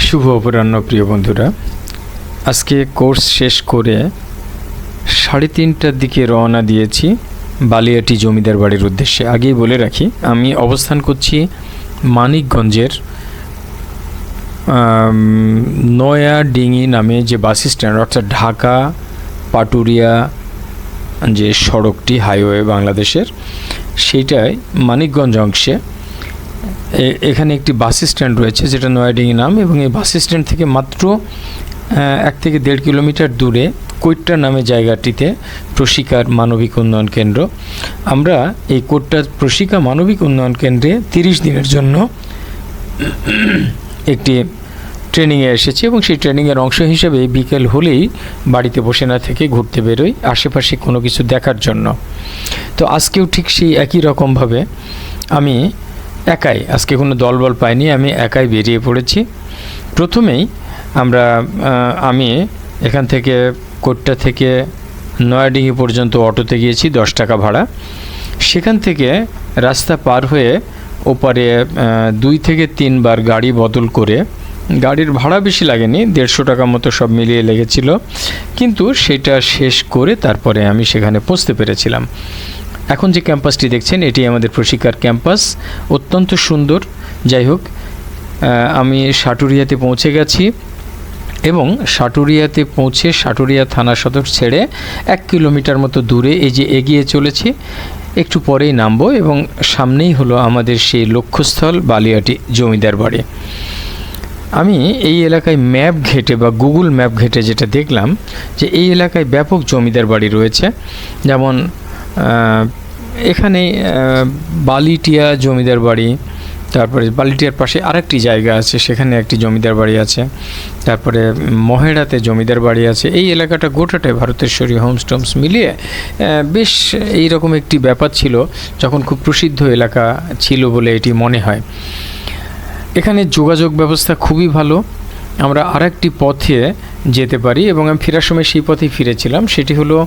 শুভ অপরাহ্ন প্রিয় বন্ধুরা। আজকে কোর্স শেষ করে 3:30টার দিকে রওনা দিয়েছি বালিয়াটি জমিদার বাড়ির উদ্দেশ্যে। আগেই বলে রাখি, আমি অবস্থান করছি মানিকগঞ্জের নয়াডিঙি নামে যে বাস স্ট্যান্ড, অর্থাৎ ঢাকা পাটুরিয়া যে সড়কটি হাইওয়ে বাংলাদেশের, সেইটাই মানিকগঞ্জ অংশে এখানে একটি বাস স্ট্যান্ড রয়েছে যেটা নয়াডিঙি নাম, এবং এই বাস স্ট্যান্ড থেকে মাত্র 1 থেকে 1.5 কিলোমিটার দূরে কৈট্টা নামে জায়গাটিতে প্রশিকার মানবিক উন্নয়ন কেন্দ্র। আমরা এই কৈট্টা প্রশিকা মানবিক উন্নয়ন কেন্দ্রে 30 দিনের জন্য একটি ট্রেনিংয়ে এসেছি, এবং সেই ট্রেনিংয়ের অংশ হিসেবে বিকেল হলেই বাড়িতে বসে না থেকে ঘুরতে বেরোই আশেপাশে কোনো কিছু দেখার জন্য। তো আজকেও ঠিক সেই একই রকমভাবে আমি একাই, আজকে কোনো দলবল পাইনি, আমি একাই বেরিয়ে পড়েছি। প্রথমেই আমি এখান থেকে কৈট্টা থেকে নয়াডিঙি পর্যন্ত অটোতে গিয়েছি, 10 টাকা ভাড়া। সেখান থেকে রাস্তা পার হয়ে ওপারে 2 থেকে 3 বার গাড়ি বদল করে, গাড়ির ভাড়া বেশি লাগেনি, 150 টাকা মতো সব মিলিয়ে লেগেছিল, কিন্তু সেটা শেষ করে তারপরে আমি সেখানে পৌঁছতে পেরেছিলাম। এখন যে ক্যাম্পাসটি দেখছেন এটি আমাদের প্রশিকার ক্যাম্পাস, অত্যন্ত সুন্দর। যাই হোক, আমি সাটুরিয়াতে পৌঁছে গেছি, এবং সাটুরিয়াতে পৌঁছে সাটুরিয়া থানা সদর ছেড়ে 1 কিলোমিটার মতো দূরে এই যে এগিয়ে চলেছি, একটু পরেই নামবো, এবং সামনেই হলো আমাদের সেই লক্ষ্যস্থল বালিয়াটি জমিদার বাড়ি। আমি এই এলাকায় ম্যাপ ঘেটে বা গুগল ম্যাপ ঘেটে যেটা দেখলাম যে এই এলাকায় ব্যাপক জমিদার বাড়ি রয়েছে। যেমন এখানে বালিটিয়া জমিদার বাড়ি, তারপরে বালিটিয়ার পাশে আরেকটি জায়গা আছে, সেখানে একটি জমিদার বাড়ি আছে, তারপরে মহেড়াতে জমিদার বাড়ি আছে। এই এলাকাটা গোটাটাই ভারতেশ্বরী হোমস টোমস মিলিয়ে বেশ এইরকম একটি ব্যাপার ছিল, যখন খুব প্রসিদ্ধ এলাকা ছিল বলে এটি মনে হয়। এখানে যোগাযোগ ব্যবস্থা খুবই ভালো, আমরা আরেকটি পথে যেতে পারি, এবং আমি ফেরার সময় সেই পথেই ফিরেছিলাম। সেটি হলো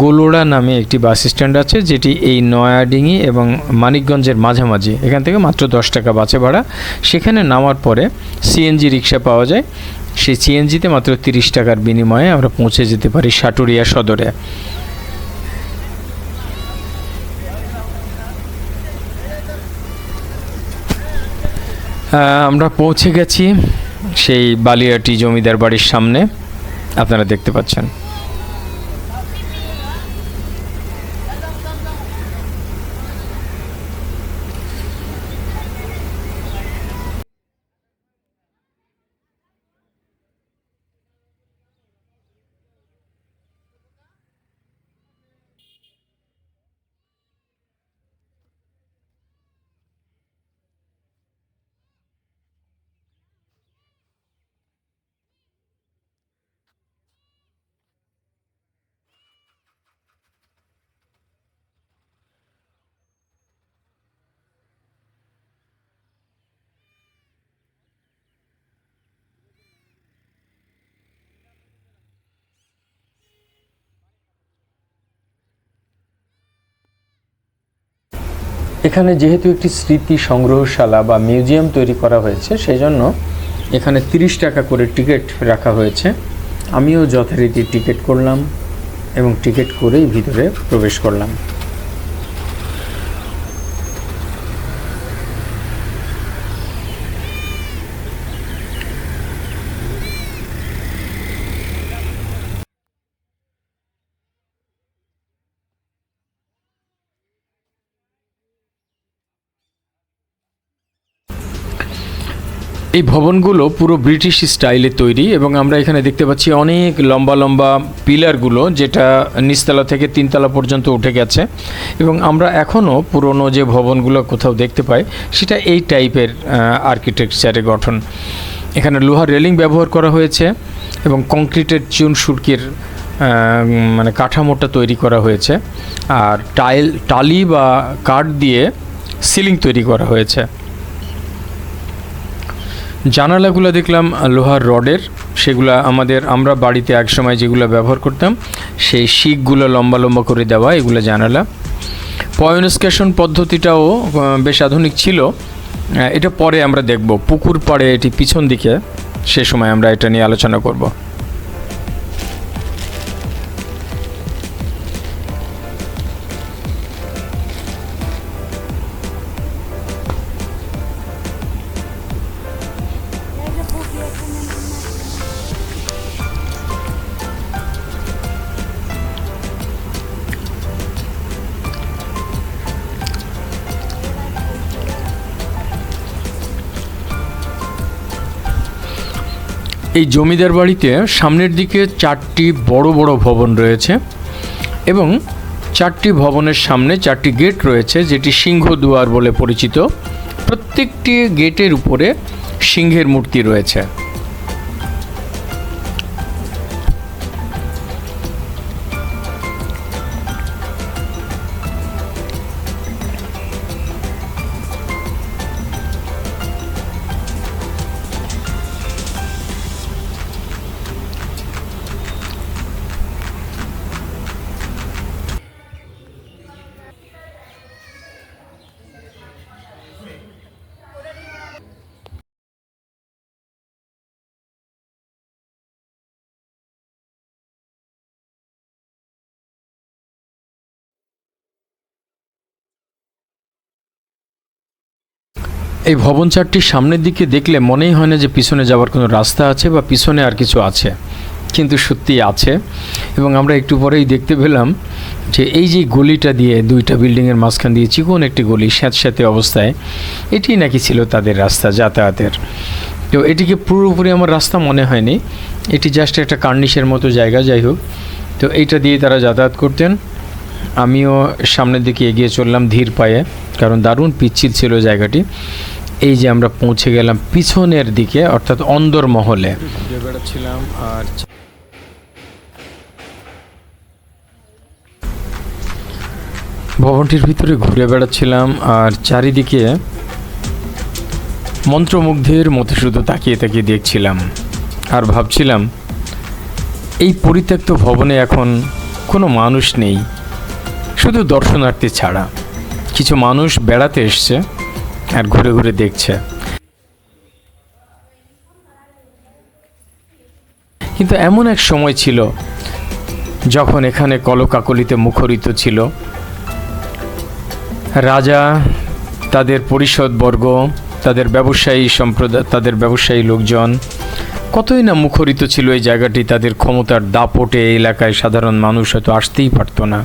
গোলোড়া নামে একটি বাস স্ট্যান্ড আছে, যেটি এই নয়াডিঙি এবং মানিকগঞ্জের মাঝামাঝি। এখান থেকে মাত্র 10 টাকা বাসে ভাড়া। সেখানে নামার পরে সিএনজি রিক্সা পাওয়া যায়, সেই সিএনজিতে মাত্র 30 টাকার বিনিময়ে আমরা পৌঁছে যেতে পারি সাটুরিয়া সদরে। আমরা পৌঁছে গেছি সেই বালিয়াটি জমিদার বাড়ির সামনে, আপনারা দেখতে পাচ্ছেন। এখানে যেহেতু একটি স্মৃতি সংগ্রহশালা বা মিউজিয়াম তৈরি করা হয়েছে, সেই জন্য এখানে 30 টাকা করে টিকিট রাখা হয়েছে। আমিও যথারীতি টিকিট করলাম, এবং টিকিট করেই ভিতরে প্রবেশ করলাম। এই ভবনগুলো পুরো ব্রিটিশ স্টাইলে তৈরি, এবং আমরা এখানে দেখতে পাচ্ছি অনেক লম্বা লম্বা পিলারগুলো, যেটা নিচতলা থেকে 3 তলা পর্যন্ত উঠে গেছে। এবং আমরা এখনও পুরনো যে ভবনগুলো কোথাও দেখতে পাই, সেটা এই টাইপের আর্কিটেকচারে গঠন। এখানে লোহার রেলিং ব্যবহার করা হয়েছে, এবং কংক্রিটের চুন সুরকির মানে কাঠামোটা তৈরি করা হয়েছে, আর টালি বা কাঠ দিয়ে সিলিং তৈরি করা হয়েছে। জানালাগুলো দেখলাম লোহার রডের, সেগুলা আমরা বাড়িতে একসময় যেগুলো ব্যবহার করতাম সেই শিকগুলো লম্বা লম্বা করে দেওয়া এগুলো জানালা। পয়নিষ্কাশন পদ্ধতিটাও বেশ আধুনিক ছিল, এটা পরে আমরা দেখব, পুকুর পাড়ে এটি পিছন দিকে, সে সময় আমরা এটা নিয়ে আলোচনা করব। এই জমিদার বাড়িতে সামনের দিকে 4টি বড় বড় ভবন রয়েছে এবং 4টি ভবনের সামনে 4টি গেট রয়েছে, যেটি সিংহদুয়ার বলে পরিচিত। প্রত্যেকটি গেটের উপরে সিংহের মূর্তি রয়েছে। এই ভবন 4টির সামনের দিকে দেখলে মনেই হয় না যে পিছনে যাওয়ার কোনো রাস্তা আছে বা পিছনে আর কিছু আছে, কিন্তু সত্যি আছে। এবং আমরা একটু পরেই দেখতে পেলাম যে এই যে গলিটা দিয়ে, 2টা বিল্ডিংয়ের মাঝখান দিয়ে চিকন একটি গলি, স্যাঁতস্যাঁতে অবস্থায়, এটি নাকি ছিল তাদের রাস্তা যাতায়াতের। তো এটিকে পুরোপুরি আমার রাস্তা মনে হয়নি, এটি জাস্ট একটা কার্নিশের মতো জায়গা। যাই হোক, তো এইটা দিয়ে তারা যাতায়াত করতেন। আমিও সামনের দিকে এগিয়ে চললাম ধীর পায়ে, কারণ দারুণ পিচ্ছিল ছিল জায়গাটি। এই যে আমরা পৌঁছে গেলাম পিছনের দিকে, অর্থাৎ অন্দরমহলে। ঘুরে বেড়াচ্ছিলাম আর ভবনটির ভিতরে ঘুরে বেড়াচ্ছিলাম আর চারিদিকে মন্ত্রমুগ্ধের মতো শুধু তাকিয়ে তাকিয়ে দেখছিলাম আর ভাবছিলাম, এই পরিত্যক্ত ভবনে এখন কোনো মানুষ নেই, শুধু দর্শনার্থী ছাড়া। কিছু মানুষ বেড়াতে এসছে আর ঘুরে ঘুরে দেখছে। কিন্তু এমন এক সময় ছিল যখন এখানে কলকাকলিতে মুখরিত ছিল। রাজা, তাদের পরিষদবর্গ, তাদের ব্যবসায়ী সম্প্রদায়, তাদের ব্যবসায়ী লোকজন, কতই না মুখরিত ছিল এই জায়গাটি। তাদের ক্ষমতার দাপটে এই এলাকায় সাধারণ মানুষ হয়তো আসতেই পারত না।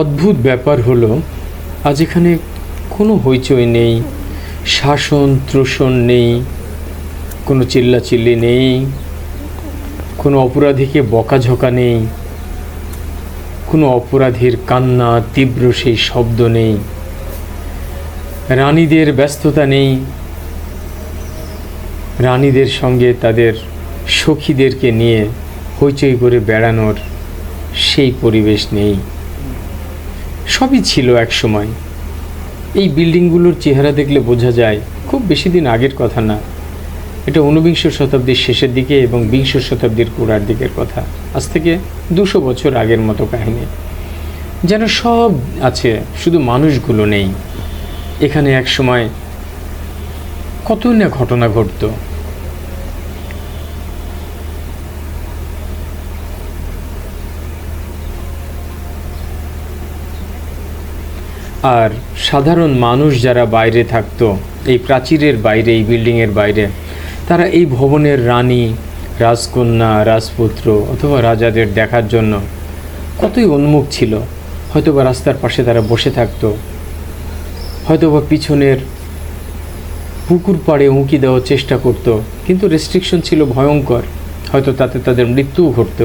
অদ্ভুত ব্যাপার হলো, আজ এখানে কোনো হইচই নেই, শাসন ত্রোষণ নেই, কোনো চিল্লাচিল্লি নেই, কোনো অপরাধীকে বকাঝকা নেই, কোনো অপরাধীর কান্না তীব্র সেই শব্দ নেই, রানীদের ব্যস্ততা নেই, রানীদের সঙ্গে তাদের সখীদেরকে নিয়ে হইচই করে বেড়ানোর সেই পরিবেশ নেই। সবই ছিল এক সময়। এই বিল্ডিংগুলোর চেহারা দেখলে বোঝা যায় খুব বেশি দিন আগের কথা না, এটা ঊনবিংশ শতাব্দীর শেষের দিকে এবং বিংশ শতাব্দীর গোড়ার দিকের কথা। আজ থেকে 200 বছর আগের মতো কাহিনী। যেন সব আছে, শুধু মানুষগুলো নেই। এখানে এক সময় কত না ঘটনা ঘটত। আর সাধারণ মানুষ যারা বাইরে থাকতো, এই প্রাচীরের বাইরে, এই বিল্ডিংয়ের বাইরে, তারা এই ভবনের রানী, রাজকন্যা, রাজপুত্র অথবা রাজাদের দেখার জন্য কতই উন্মুখ ছিল। হয়তোবা রাস্তার পাশে তারা বসে থাকতো, হয়তোবা পিছনের পুকুর পাড়ে উঁকি দেওয়ার চেষ্টা করত, কিন্তু রেস্ট্রিকশন ছিল ভয়ঙ্কর, হয়তো তাতে তাদের মৃত্যুও ঘটত।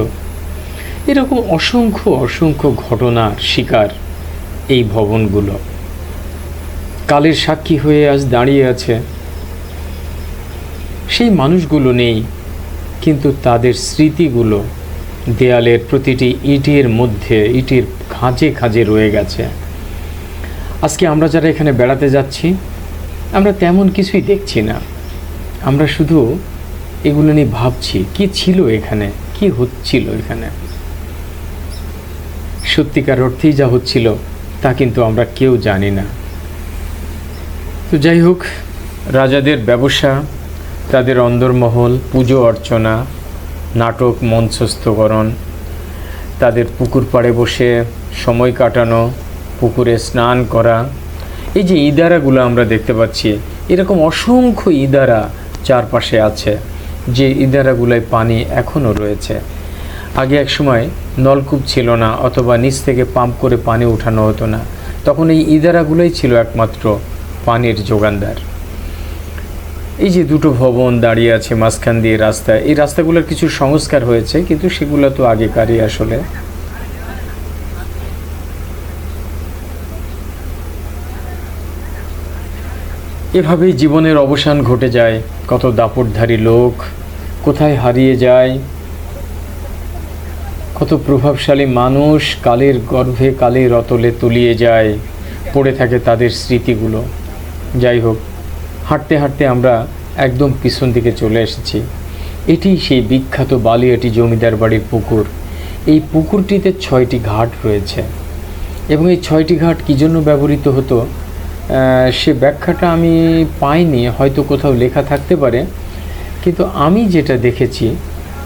এরকম অসংখ্য অসংখ্য ঘটনার শিকার এই ভবনগুলো। কালের সাক্ষী হয়ে আজ দাঁড়িয়ে আছে। সেই মানুষগুলো নেই, কিন্তু তাদের স্মৃতিগুলো দেয়ালের প্রতিটি ইটের মধ্যে, ইটের খাঁজে খাঁজে রয়ে গেছে। আজকে আমরা যারা এখানে বেড়াতে যাচ্ছি, আমরা তেমন কিছুই দেখছি না, আমরা শুধু এগুলো নিয়ে ভাবছি কি ছিল এখানে, কি হচ্ছিল এখানে। সত্যিকার অর্থেই যা হচ্ছিল তা কিন্তু আমরা কেউ জানি না। তো যাই হোক, রাজাদের ব্যবসা, তাদের অন্দরমহল, পুজো অর্চনা, নাটক মঞ্চস্থকরণ, তাদের পুকুর পাড়ে বসে সময় কাটানো, পুকুরে স্নান করা, এই যে ইদারাগুলো আমরা দেখতে পাচ্ছি, এরকম অসংখ্য ইদারা চারপাশে আছে, যে ইদারাগুলোয় পানি এখনও রয়েছে। আগে এক সময় নলকূপ ছিল না, অথবা নিচ থেকে পাম্প করে পানি উঠানো হতো না, তখন এই ইদারাগুলোই ছিল একমাত্র পানির যোগানদার। এই যে দুটো ভবন দাঁড়িয়ে আছে মাঝখান দিয়ে রাস্তা, এই রাস্তাগুলোর কিছু সংস্কার হয়েছে, কিন্তু সেগুলো তো আগেকারই আসলে। এভাবেই জীবনের অবসান ঘটে যায়। কত দাপটধারী লোক কোথায় হারিয়ে যায়, কত প্রভাবশালী মানুষ কালের গর্ভে, কালের অতলে তলিয়ে যায়, পড়ে থাকে তাদের স্মৃতিগুলো। যাই হোক, হাঁটতে হাঁটতে আমরা একদম পিছন দিকে চলে এসেছি। এটি সেই বিখ্যাত বালিয়াটি জমিদার বাড়ির পুকুর। এই পুকুরটিতে 6টি ঘাট রয়েছে, এবং এই 6টি ঘাট কী জন্য ব্যবহৃত হতো সে ব্যাখ্যাটা আমি পাইনি, হয়তো কোথাও লেখা থাকতে পারে। কিন্তু আমি যেটা দেখেছি,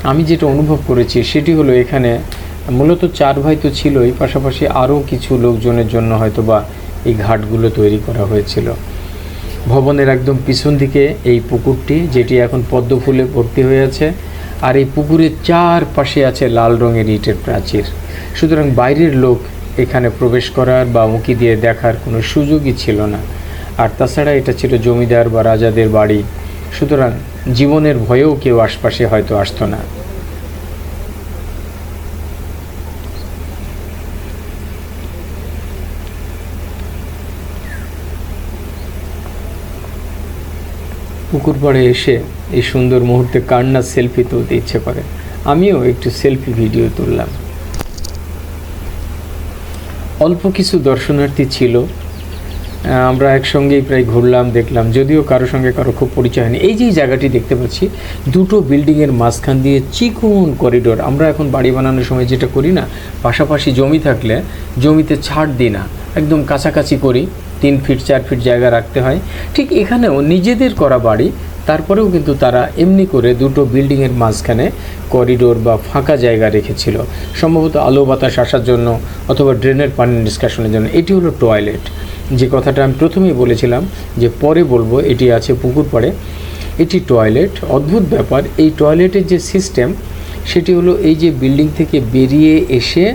আমি যেটা অনুভব করেছি, সেটি হলো এখানে মূলত 4 ভাই তো ছিলই, পাশাপাশি আরও কিছু লোকজনের জন্য হয়তোবা এই ঘাটগুলো তৈরি করা হয়েছিল। ভবনের একদম পিছন দিকে এই পুকুরটি, যেটি এখন পদ্ম ফুলে ভর্তি হয়ে আছে, আর এই পুকুরের চারপাশে আছে লাল রঙের ইটের প্রাচীর। সুতরাং বাইরের লোক এখানে প্রবেশ করার বা উঁকি দিয়ে দেখার কোনো সুযোগই ছিল না। আর তাছাড়া এটা ছিল জমিদার বা রাজাদের বাড়ি, সুতরাং জীবনের ভয়েও কেউ আশপাশে হয়তো আসতো না। পুকুর পাড়ে এসে এই সুন্দর মুহূর্তে কার না সেলফি তুলতে ইচ্ছে করে। আমিও একটু সেলফি ভিডিও তুললাম। অল্প কিছু দর্শনার্থী ছিল, আমরা একসঙ্গেই প্রায় ঘুরলাম, দেখলাম, যদিও কারো সঙ্গে কারো খুব পরিচয় হয়নি। এই যে জায়গাটি দেখতে পাচ্ছি, দুটো বিল্ডিংয়ের মাঝখান দিয়ে চিকন করিডোর। আমরা এখন বাড়ি বানানোর সময় যেটা করি না, পাশাপাশি জমি থাকলে জমিতে ছাড় দিই না, একদম কাছাকাছি করি, 3 ফিট 4 ফিট জায়গা রাখতে হয়। ঠিক এখানেও নিজেদের করা বাড়ি, তারপরেও কিন্তু তারা এমনি করে দুটো বিল্ডিংয়ের মাঝখানে করিডোর বা ফাঁকা জায়গা রেখেছিল, সম্ভবত আলো বাতাস আসার জন্য অথবা ড্রেনের পানি নিষ্কাশনের জন্য। এটি হলো টয়লেট, যে কথাটা আমি প্রথমেই বলেছিলাম যে পরে বলবো, এটি আছে পুকুর পাড়ে। এটি টয়লেট। অদ্ভুত ব্যাপার, এই টয়লেটের যে সিস্টেম, সেটি হলো এই যে বিল্ডিং থেকে বেরিয়ে এসে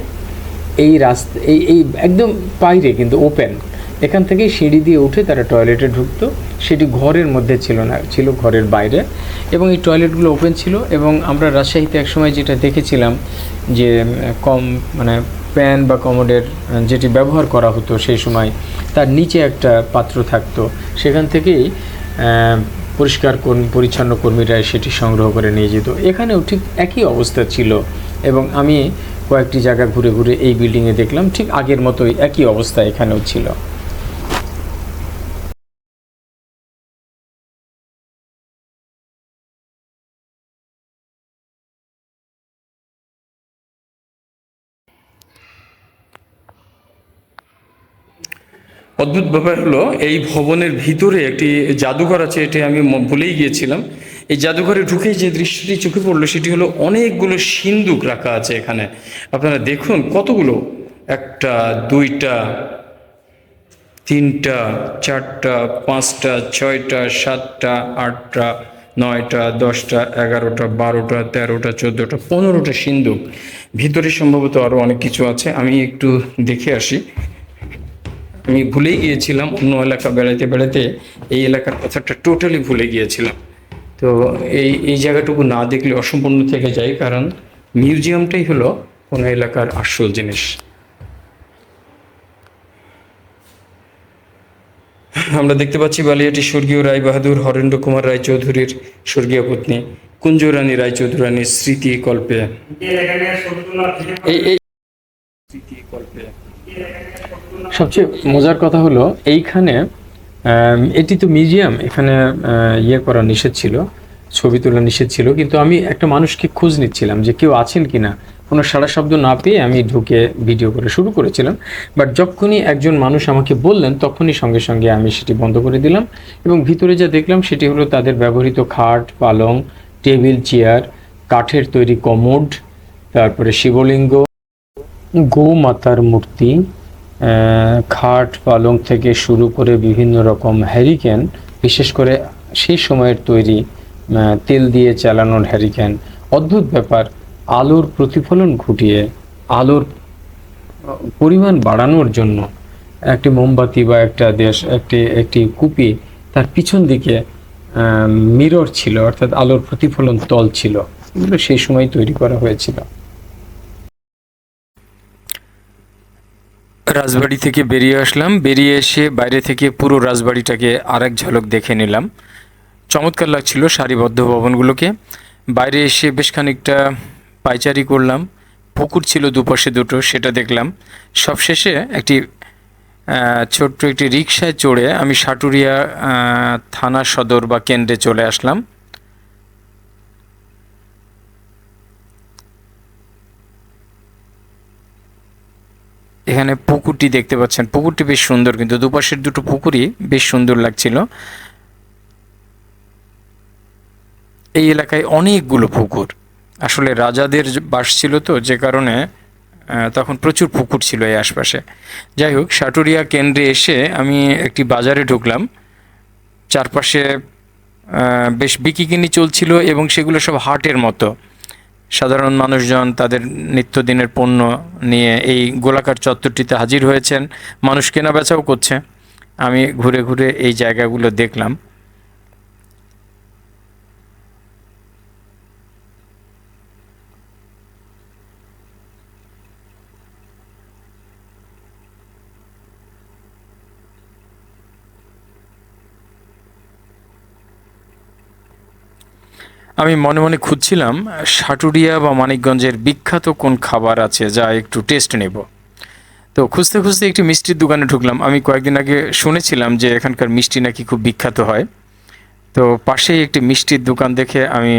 এই রাস্তা, এই একদম বাইরে কিন্তু ওপেন, এখান থেকেই সিঁড়ি দিয়ে উঠে তারা টয়লেটে ঢুকতো। সেটি ঘরের মধ্যে ছিল না, ছিল ঘরের বাইরে, এবং এই টয়লেটগুলো ওপেন ছিল। এবং আমরা রাজশাহীতে একসময় যেটা দেখেছিলাম যে মানে প্যান বা কমোডের যেটি ব্যবহার করা হতো সেই সময়, তার নিচে একটা পাত্র থাকতো, সেখান থেকেই পরিষ্কার পরিচ্ছন্ন কর্মীরা সেটি সংগ্রহ করে নিয়ে যেত। এখানেও ঠিক একই অবস্থা ছিল, এবং আমি কয়েকটি জায়গা ঘুরে ঘুরে এই বিল্ডিংয়ে দেখলাম ঠিক আগের মতোই একই অবস্থা এখানেও ছিল। অদ্ভুত ব্যাপার হলো, এই ভবনের ভিতরে একটি জাদুঘর আছে, এটি আমি ভুলেই গিয়েছিলাম। এই জাদুঘরে ঢুকেই যে দৃশ্যটি চোখে পড়লো সেটি হলো অনেকগুলো সিন্দুক রাখা আছে এখানে। আপনারা দেখুন কতগুলো, একটা, দুইটা, তিনটা, চারটা, পাঁচটা, ছয়টা, সাতটা, আটটা, নয়টা, 10টা, 11টা, 12টা, 13টা, 14টা, 15টা সিন্দুক। ভিতরে সম্ভবত আরও অনেক কিছু আছে, আমি একটু দেখে আসি। আমি ভুলেই গিয়েছিলাম, অন্য এলাকা বেড়াতে বেড়াতে এই এলাকার কথাটা টোটালি ভুলে গিয়েছিলাম। তো এই জায়গাটুকু না দেখলে অসম্পূর্ণ থেকে যায়, কারণ মিউজিয়ামটাই হলো কোনো এলাকার আসল জিনিস। আমরা দেখতে পাচ্ছি বালিয়াটি স্বর্গীয় রায় বাহাদুর হরেন্দ্র কুমার রায়চৌধুরীর স্বর্গীয় পত্নী কুঞ্জরানী রায়চৌধুরানীর স্মৃতিকল্পে এই স্মৃতিকল্পে সবচেয়ে মজার কথা হলো এইখানে, এটি তো মিউজিয়াম, এখানে ইয়ে করা নিষেধ ছিল, ছবি তোলা নিষেধ ছিল, কিন্তু আমি একটা মানুষকে খোঁজ নিচ্ছিলাম যে কেউ আছেন কি না। কোনো সাড়া শব্দ না পেয়ে আমি ঢুকে ভিডিও করে শুরু করেছিলাম, বাট যখনই একজন মানুষ আমাকে বললেন তখনই সঙ্গে সঙ্গে আমি সেটি বন্ধ করে দিলাম। এবং ভিতরে যা দেখলাম সেটি হলো তাদের ব্যবহৃত খাট, পালং, টেবিল, চেয়ার, কাঠের তৈরি কমোড, তারপরে শিবলিঙ্গ, গোমাতার মূর্তি, খাট পালং থেকে শুরু করে বিভিন্ন রকম হ্যারিকেন, বিশেষ করে সেই সময়ের তৈরি তেল দিয়ে চালানোর হ্যারিকেন। অদ্ভুত ব্যাপার, আলোর প্রতিফলন ঘটিয়ে আলোর পরিমাণ বাড়ানোর জন্য একটি মোমবাতি বা একটি কুপি, তার পিছন দিকে মিরর ছিল, অর্থাৎ আলোর প্রতিফলন তল ছিল। এগুলো সেই সময় তৈরি করা হয়েছিল। রাজবাড়ি থেকে বেরিয়ে আসলাম, বেরিয়ে এসে বাইরে থেকে পুরো রাজবাড়িটাকে আরেক ঝলক দেখে নিলাম। চমৎকার লাগছিল সারিবদ্ধ ভবনগুলোকে। বাইরে এসে বেশ খানিকটা পায়চারি করলাম, পুকুর ছিল দুপাশে দুটো, সেটা দেখলাম। সবশেষে একটি ছোট্ট একটি রিকশায় চড়ে আমি সাটুরিয়া থানা সদর বা কেন্দ্রে চলে আসলাম। এখানে পুকুরটি দেখতে পাচ্ছেন, পুকুরটি বেশ সুন্দর, কিন্তু দুপাশের দুটো পুকুরই বেশ সুন্দর লাগছিল। এই এলাকায় অনেকগুলো পুকুর, আসলে রাজাদের বাস ছিল তো, যে কারণে তখন প্রচুর পুকুর ছিল এই আশপাশে। যাই হোক, সাটুরিয়া কেন্দ্রে এসে আমি একটি বাজারে ঢুকলাম। চারপাশে বেশ বিকিকিনি চলছিল, এবং সেগুলো সব হাটের মতো। সাধারণ মানুষজন তাদের নিত্যদিনের পণ্য নিয়ে এই গোলাকার চত্বরটিতে হাজির হয়েছেন, মানুষ কেনা বেচাও করছে। আমি ঘুরে ঘুরে এই জায়গাগুলো দেখলাম। আমি মনে মনে খুঁজছিলাম সাটুরিয়া বা মানিকগঞ্জের বিখ্যাত কোন খাবার আছে যা একটু টেস্ট নেব। তো খুঁজতে খুঁজতে একটি মিষ্টির দোকানে ঢুকলাম। আমি কয়েকদিন আগে শুনেছিলাম যে এখানকার মিষ্টি নাকি খুব বিখ্যাত হয়। তো পাশেই একটি মিষ্টির দোকান দেখে আমি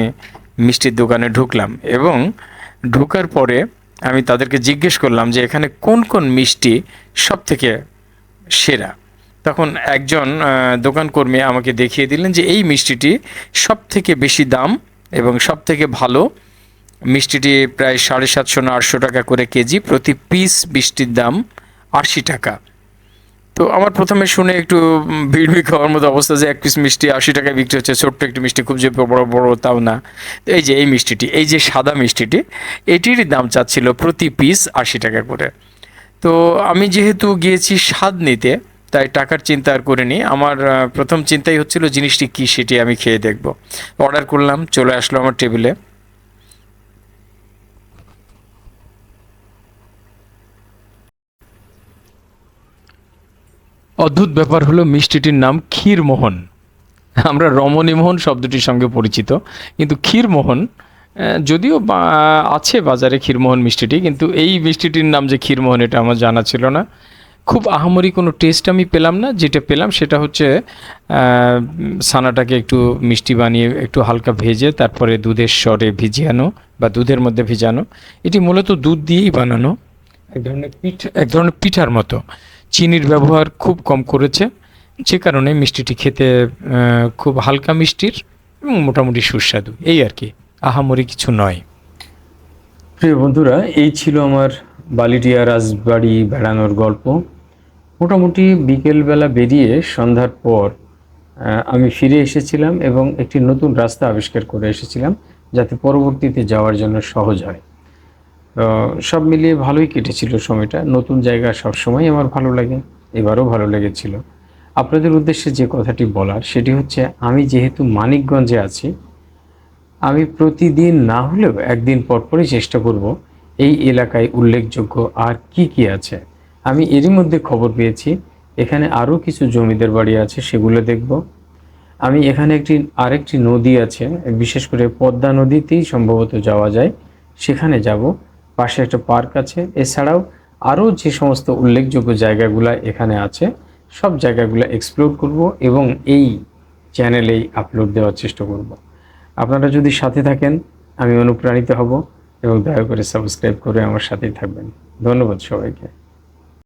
মিষ্টির দোকানে ঢুকলাম, এবং ঢোকার পরে আমি তাদেরকে জিজ্ঞেস করলাম যে এখানে কোন কোন মিষ্টি সব থেকে সেরা। তখন একজন দোকানকর্মী আমাকে দেখিয়ে দিলেন যে এই মিষ্টিটি সব থেকে বেশি দাম এবং সব থেকে ভালো। মিষ্টিটি প্রায় 750 না 800 টাকা করে কেজি, প্রতি পিস মিষ্টির দাম 80 টাকা। তো আমার প্রথমে শুনে একটু ভিড় খাওয়ার মতো অবস্থা, যে এক পিস মিষ্টি 80 টাকায় বিক্রি হচ্ছে, ছোট্ট একটি মিষ্টি, খুব যে বড় বড় তাও না। তো এই যে এই মিষ্টিটি, এই যে সাদা মিষ্টিটি, এটির দাম চাচ্ছিল প্রতি পিস 80 টাকা করে। তো আমি যেহেতু গিয়েছি স্বাদ নিতে, তাই টাকার চিন্তা আর করিনি। আমার প্রথম চিন্তাই হচ্ছিল জিনিসটি কী সেটি আমি খেয়ে দেখব। অর্ডার করলাম, চলে আসলো আমার টেবিলে। অদ্ভুত ব্যাপার হলো মিষ্টিটির নাম ক্ষীরমোহন। আমরা রমণীমোহন শব্দটির সঙ্গে পরিচিত, কিন্তু ক্ষীরমোহন যদিও আছে বাজারে ক্ষীরমোহন মিষ্টিটি, কিন্তু এই মিষ্টিটির নাম যে ক্ষীরমোহন এটা আমার জানা ছিল না। খুব আহামরি কোনো টেস্ট আমি পেলাম না। যেটা পেলাম সেটা হচ্ছে ছানাটাকে একটু মিষ্টি বানিয়ে একটু হালকা ভেজে তারপরে দুধের স্বরে ভিজিয়ানো বা দুধের মধ্যে ভিজানো। এটি মূলত দুধ দিয়েই বানানো, এক ধরনের পিঠার মতো। চিনির ব্যবহার খুব কম করেছে, যে কারণে মিষ্টিটি খেতে খুব হালকা মিষ্টির এবং মোটামুটি সুস্বাদু, এই আর কি, আহামরি কিছু নয়। প্রিয় বন্ধুরা, এই ছিল আমার বালিটিয়া রাজবাড়ি বেড়ানোর গল্প। মোটামুটি বিকেলবেলা বেরিয়ে সন্ধ্যার পর আমি ফিরে এসেছিলাম এবং একটি নতুন রাস্তা আবিষ্কার করে এসেছিলাম, যাতে পরবর্তীতে যাওয়ার জন্য সহজ হয়। সব মিলিয়ে ভালোই কেটেছিল সময়টা। নতুন জায়গা সবসময় আমার ভালো লাগে, এবারও ভালো লেগেছিল। আপনাদের উদ্দেশ্যে যে কথাটি বলার সেটি হচ্ছে, আমি যেহেতু মানিকগঞ্জে আছি, আমি প্রতিদিন না হলেও একদিন পরপরই চেষ্টা করব এই এলাকায় উল্লেখযোগ্য আর কি কি আছে। আমি এরই মধ্যে খবর পেয়েছি এখানে আরও কিছু জমিদার বাড়ি আছে, সেগুলো দেখব। আমি এখানে আরেকটি নদী আছে, বিশেষ করে পদ্মা নদীতেই সম্ভবত যাওয়া যায়, সেখানে যাব। পাশে একটা পার্ক আছে। এছাড়াও আরও যে সমস্ত উল্লেখযোগ্য জায়গাগুলো এখানে আছে সব জায়গাগুলো এক্সপ্লোর করব এবং এই চ্যানেলেই আপলোড দেওয়ার চেষ্টা করব। আপনারা যদি সাথে থাকেন আমি অনুপ্রাণিত হব এবং দয়া করে সাবস্ক্রাইব করে আমার সাথেই থাকবেন। ধন্যবাদ সবাইকে।